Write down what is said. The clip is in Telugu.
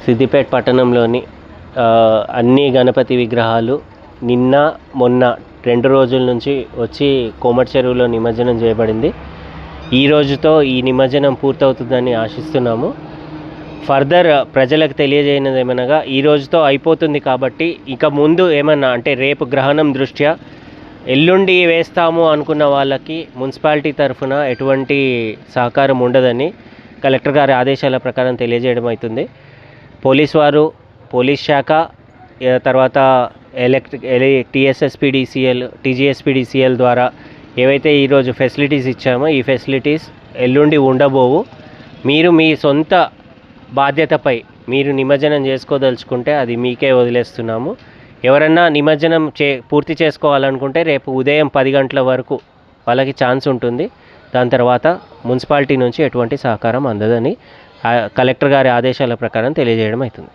సిద్దిపేట పట్టణంలోని అన్ని గణపతి విగ్రహాలు నిన్న మొన్న 2 రోజుల నుంచి వచ్చి కోమటి చెరువులో నిమజ్జనం చేయబడింది. ఈ రోజుతో ఈ నిమజ్జనం పూర్తవుతుందని ఆశిస్తున్నాము. ఫర్దర్ ప్రజలకు తెలియజేయనిది ఏమనగా ఈ రోజుతో అయిపోతుంది కాబట్టి ఇక ముందు ఏమన్నా అంటే రేపు గ్రహణం దృష్ట్యా ఎల్లుండి వేస్తాము అనుకున్న వాళ్ళకి మున్సిపాలిటీ తరఫున ఎటువంటి సహకారం ఉండదని కలెక్టర్ గారి ఆదేశాల ప్రకారం తెలియజేయడం అవుతుంది. పోలీస్ శాఖ తర్వాత టీఎస్ఎస్పీడీసీఎల్ టీజీఎస్పీడీసీఎల్ ద్వారా ఏవైతే ఈరోజు ఫెసిలిటీస్ ఇచ్చామో ఈ ఫెసిలిటీస్ ఎల్లుండి ఉండబోవు. మీరు మీ సొంత బాధ్యతపై మీరు నిమజ్జనం చేసుకోదలుచుకుంటే అది మీకే వదిలేస్తున్నాము. ఎవరన్నా నిమజ్జనం పూర్తి చేసుకోవాలనుకుంటే రేపు ఉదయం 10 గంటల వరకు వాళ్ళకి ఛాన్స్ ఉంటుంది. దాని తర్వాత మున్సిపాలిటీ నుంచి ఎటువంటి సహకారం అందదని కలెక్టర్ గారి ఆదేశాల ప్రకారం తెలియజేయడం అవుతుంది.